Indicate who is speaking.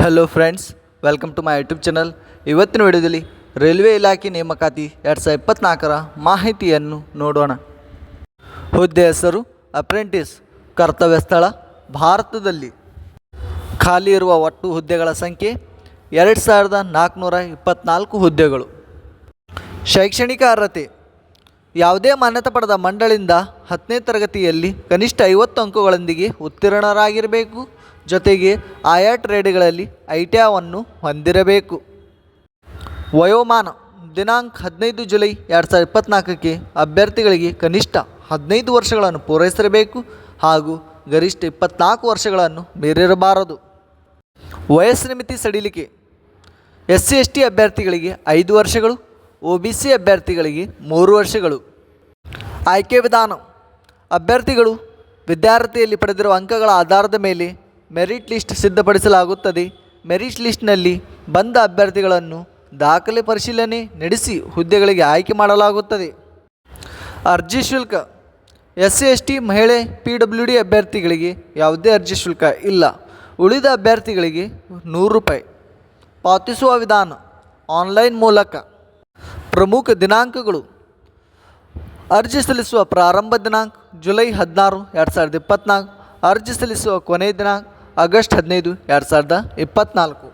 Speaker 1: Hello friends, welcome to my YouTube channel. ಇವತ್ತಿನ ವಿಡಿಯೋದಲ್ಲಿ railway ಇಲಾಖೆ ನೇಮಕಾತಿ 2024ರ ಮಾಹಿತಿಯನ್ನು ನೋಡೋಣ. ಹುದ್ದೆ ಹೆಸರು ಅಪ್ರೆಂಟಿಸ್. ಕರ್ತವ್ಯ ಸ್ಥಳ ಭಾರತದಲ್ಲಿ. ಖಾಲಿ ಇರುವ ಒಟ್ಟು ಹುದ್ದೆಗಳ ಸಂಖ್ಯೆ 2424 ಹುದ್ದೆಗಳು. ಶೈಕ್ಷಣಿಕ ಅರ್ಹತೆ: ಯಾವುದೇ ಮಾನ್ಯತೆ ಪಡೆದ ಮಂಡಳಿಯಿಂದ 10ನೇ ತರಗತಿಯಲ್ಲಿ ಕನಿಷ್ಠ 50 ಅಂಕಗಳೊಂದಿಗೆ ಉತ್ತೀರ್ಣರಾಗಿರಬೇಕು. ಜೊತೆಗೆ ಆಯಾ ಟ್ರೇಡ್ಗಳಲ್ಲಿ ಐಟಿಐವನ್ನು ಹೊಂದಿರಬೇಕು. ವಯೋಮಾನ: ದಿನಾಂಕ 15 ಜುಲೈ 2024ಕ್ಕೆ ಅಭ್ಯರ್ಥಿಗಳಿಗೆ ಕನಿಷ್ಠ 15 ವರ್ಷಗಳನ್ನು ಪೂರೈಸಿರಬೇಕು ಹಾಗೂ ಗರಿಷ್ಠ 24 ವರ್ಷಗಳನ್ನು ಮೀರಿರಬಾರದು. ವಯಸ್ಸಿನ ಮಿತಿ ಸಡಿಲಿಕೆ: SC/ST ಅಭ್ಯರ್ಥಿಗಳಿಗೆ 5 ವರ್ಷಗಳು, OBC ಅಭ್ಯರ್ಥಿಗಳಿಗೆ 3 ವರ್ಷಗಳು. ಆಯ್ಕೆ ವಿಧಾನ: ಅಭ್ಯರ್ಥಿಗಳು ವಿದ್ಯಾರ್ಥಿಯಲ್ಲಿ ಪಡೆದಿರುವ ಅಂಕಗಳ ಆಧಾರದ ಮೇಲೆ ಮೆರಿಟ್ ಲಿಸ್ಟ್ ಸಿದ್ಧಪಡಿಸಲಾಗುತ್ತದೆ. ಮೆರಿಟ್ ಲಿಸ್ಟ್ನಲ್ಲಿ ಬಂದ ಅಭ್ಯರ್ಥಿಗಳನ್ನು ದಾಖಲೆ ಪರಿಶೀಲನೆ ನಡೆಸಿ ಹುದ್ದೆಗಳಿಗೆ ಆಯ್ಕೆ ಮಾಡಲಾಗುತ್ತದೆ. ಅರ್ಜಿ ಶುಲ್ಕ: SC/ST ಮಹಿಳೆ PWD ಅಭ್ಯರ್ಥಿಗಳಿಗೆ ಯಾವುದೇ ಅರ್ಜಿ ಶುಲ್ಕ ಇಲ್ಲ. ಉಳಿದ ಅಭ್ಯರ್ಥಿಗಳಿಗೆ 100 ರೂಪಾಯಿ. ಪಾವತಿಸುವ ವಿಧಾನ ಆನ್ಲೈನ್ ಮೂಲಕ. ಪ್ರಮುಖ ದಿನಾಂಕಗಳು: ಅರ್ಜಿ ಸಲ್ಲಿಸುವ ಪ್ರಾರಂಭ ದಿನಾಂಕ ಜುಲೈ 16, 2024. ಅರ್ಜಿ ಸಲ್ಲಿಸುವ ಕೊನೆಯ ದಿನಾಂಕ ಆಗಸ್ಟ್ 15, 2024.